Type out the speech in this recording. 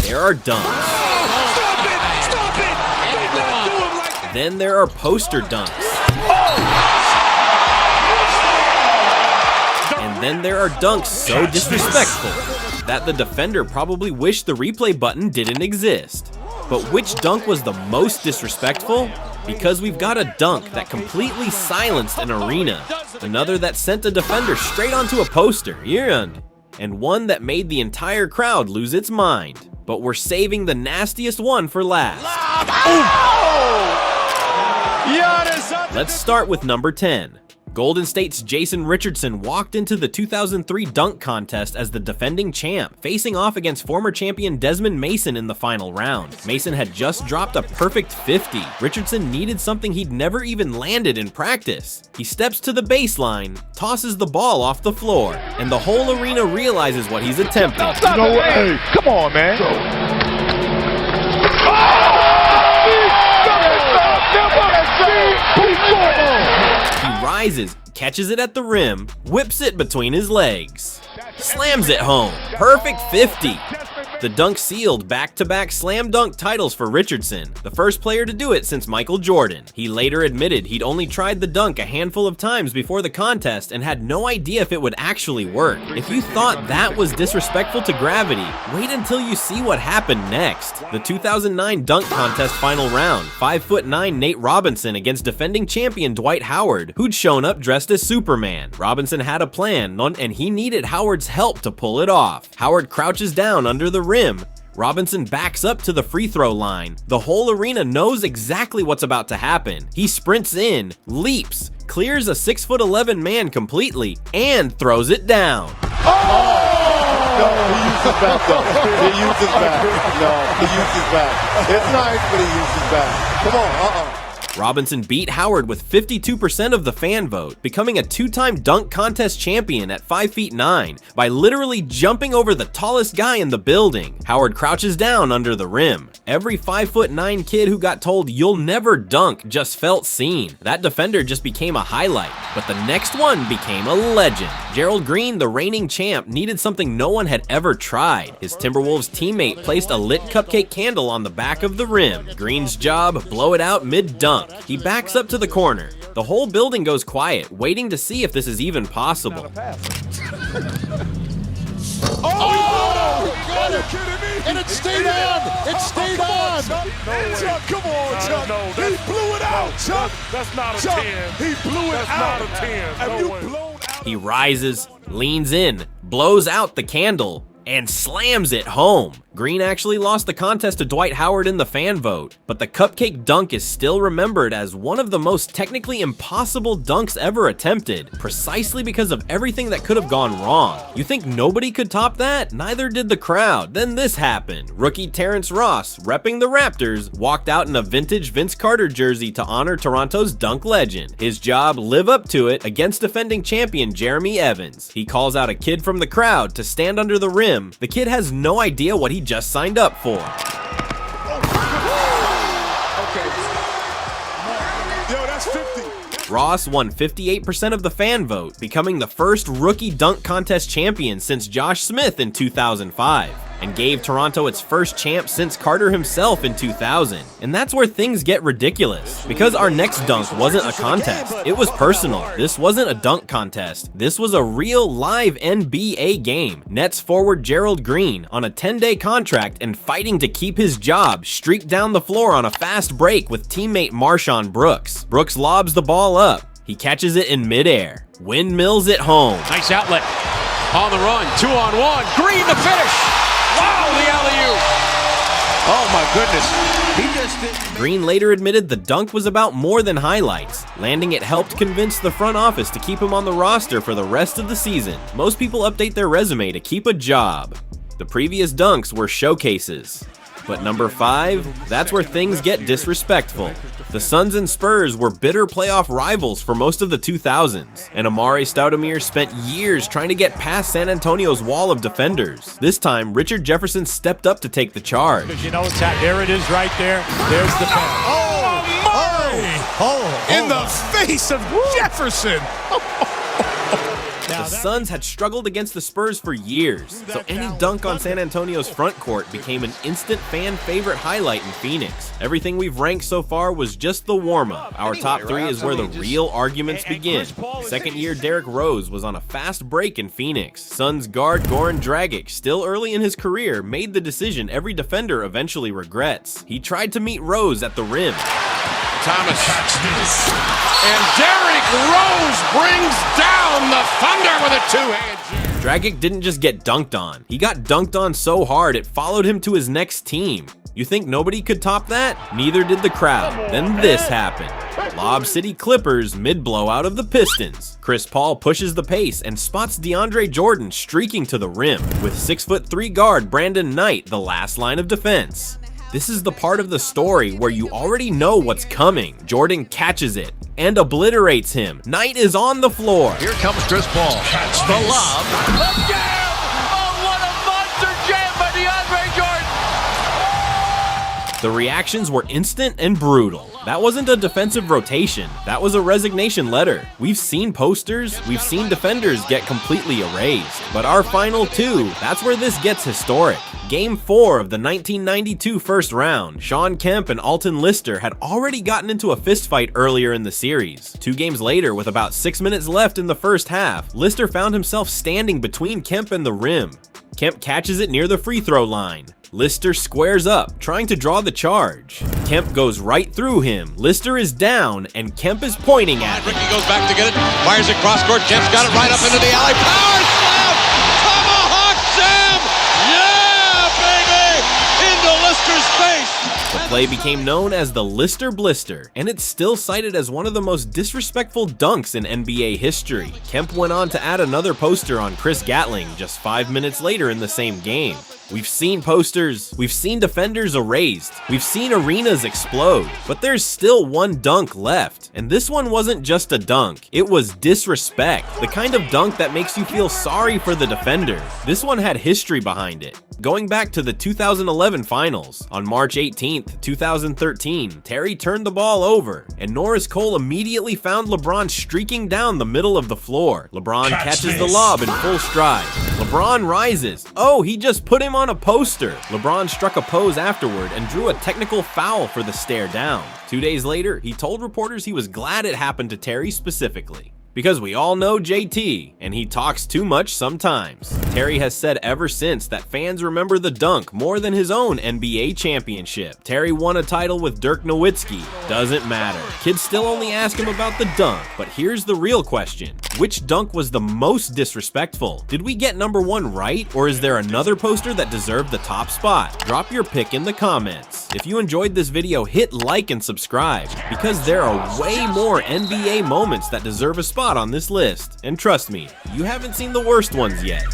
there are dunks. Stop it! Stop it! Do not do him like that! Then there are poster dunks. And then there are dunks so disrespectful that the defender probably wished the replay button didn't exist. But which dunk was the most disrespectful? Because we've got a dunk that completely silenced an arena, another that sent a defender straight onto a poster, and one that made the entire crowd lose its mind. But we're saving the nastiest one for last. Let's start with number 10. Golden State's Jason Richardson walked into the 2003 dunk contest as the defending champ, facing off against former champion Desmond Mason in the final round. Mason had just dropped a perfect 50. Richardson needed something he'd never even landed in practice. He steps to the baseline, tosses the ball off the floor, and the whole arena realizes what he's attempting. No way! Come on, man! He rises, catches it at the rim, whips it between his legs, slams it home. Perfect 50. The dunk sealed back-to-back slam dunk titles for Richardson, the first player to do it since Michael Jordan. He later admitted he'd only tried the dunk a handful of times before the contest and had no idea if it would actually work. If you thought that was disrespectful to gravity, wait until you see what happened next. The 2009 dunk contest final round, 5'9" Nate Robinson against defending champion Dwight Howard, who'd shown up dressed as Superman. Robinson had a plan, and he needed Howard's help to pull it off. Howard crouches down under the rim. Robinson backs up to the free throw line. The whole arena knows exactly what's about to happen. He sprints in, leaps, clears a 6'11" man completely, and throws it down. No, he used his back though. He used his back. No, he used his back. It's nice, but he used his back. Come on, Robinson beat Howard with 52% of the fan vote, becoming a two-time dunk contest champion at 5'9" by literally jumping over the tallest guy in the building. Howard crouches down under the rim. Every 5'9" kid who got told you'll never dunk just felt seen. That defender just became a highlight, but the next one became a legend. Gerald Green, the reigning champ, needed something no one had ever tried. His Timberwolves teammate placed a lit cupcake candle on the back of the rim. Green's job, blow it out mid-dunk. He backs up to the corner. The whole building goes quiet, waiting to see if this is even possible. Are you kidding me? And it stayed on! It stayed on! Chuck, come on, Chuck! He blew it out, Chuck! That's not a 10. He blew it out! That's not a 10. Have you blown out? He rises, leans in, blows out the candle, and slams it home. Green actually lost the contest to Dwight Howard in the fan vote, but the cupcake dunk is still remembered as one of the most technically impossible dunks ever attempted, precisely because of everything that could have gone wrong. You think nobody could top that? Neither did the crowd. Then this happened. Rookie Terrence Ross, repping the Raptors, walked out in a vintage Vince Carter jersey to honor Toronto's dunk legend. His job, live up to it against defending champion Jeremy Evans. He calls out a kid from the crowd to stand under the rim. The kid has no idea what he just signed up for. Yo, that's 50. Ross won 58% of the fan vote, becoming the first rookie dunk contest champion since Josh Smith in 2005, and gave Toronto its first champ since Carter himself in 2000. And that's where things get ridiculous, because our next dunk wasn't a contest, it was personal. This wasn't a dunk contest, this was a real live NBA game. Nets forward Gerald Green, on a 10-day contract and fighting to keep his job, streaked down the floor on a fast break with teammate Marshawn Brooks. Brooks lobs the ball up, he catches it in midair, windmills it home. Nice outlet, on the run, 2-on-1, Green to finish! Wow, the alley-oop! Oh my goodness, he just did. Green later admitted the dunk was about more than highlights. Landing it helped convince the front office to keep him on the roster for the rest of the season. Most people update their resume to keep a job. The previous dunks were showcases. But number 5, that's where things get disrespectful. The Suns and Spurs were bitter playoff rivals for most of the 2000s, and Amare Stoudemire spent years trying to get past San Antonio's wall of defenders. This time, Richard Jefferson stepped up to take the charge. Because you know it's hot. There it is right there. There's the pass. In the face of Jefferson! The Suns had struggled against the Spurs for years, so any dunk on San Antonio's front court became an instant fan favorite highlight in Phoenix. Everything we've ranked so far was just the warm-up. Our top 3 is where the real arguments begin. Second-year Derrick Rose was on a fast break in Phoenix. Suns guard Goran Dragic, still early in his career, made the decision every defender eventually regrets. He tried to meet Rose at the rim. Thomas. And Derrick Rose brings down the Thunder with a two-hand. Dragic didn't just get dunked on. He got dunked on so hard it followed him to his next team. You think nobody could top that? Neither did the crowd. Then this happened. Lob City Clippers mid-blowout of the Pistons. Chris Paul pushes the pace and spots DeAndre Jordan streaking to the rim, with 6'3" guard Brandon Knight the last line of defense. This is the part of the story where you already know what's coming. Jordan catches it and obliterates him. Knight is on the floor. Here comes Chris Paul. The lob. Again! Oh, what a monster jam by DeAndre Jordan! The reactions were instant and brutal. That wasn't a defensive rotation, that was a resignation letter. We've seen posters, we've seen defenders get completely erased. But our final 2, that's where this gets historic. Game 4 of the 1992 first round, Shaun Kemp and Alton Lister had already gotten into a fistfight earlier in the series. 2 games later, with about 6 minutes left in the first half, Lister found himself standing between Kemp and the rim. Kemp catches it near the free throw line. Lister squares up, trying to draw the charge. Kemp goes right through him. Lister is down, and Kemp is pointing at him. Ricky goes back to get it, fires it cross court. Kemp's got it right up into the alley. Power slam! Tomahawk Sam! Yeah, baby! Into Lister's face! The play became known as the Lister Blister, and it's still cited as one of the most disrespectful dunks in NBA history. Kemp went on to add another poster on Chris Gatling just 5 minutes later in the same game. We've seen posters, we've seen defenders erased, we've seen arenas explode, but there's still one dunk left. And this one wasn't just a dunk, it was disrespect. The kind of dunk that makes you feel sorry for the defender. This one had history behind it. Going back to the 2011 finals, on March 18th, 2013, Terry turned the ball over, and Norris Cole immediately found LeBron streaking down the middle of the floor. LeBron catches the lob in full stride. LeBron rises. Oh, he just put him on a poster. LeBron struck a pose afterward and drew a technical foul for the stare down. 2 days later, he told reporters he was glad it happened to Terry specifically. Because we all know JT, and he talks too much sometimes. Terry has said ever since that fans remember the dunk more than his own NBA championship. Terry won a title with Dirk Nowitzki. Doesn't matter. Kids still only ask him about the dunk, but here's the real question. Which dunk was the most disrespectful? Did we get number 1 right, or is there another poster that deserved the top spot? Drop your pick in the comments. If you enjoyed this video, hit like and subscribe, because there are way more NBA moments that deserve a spot on this list. And trust me, you haven't seen the worst ones yet.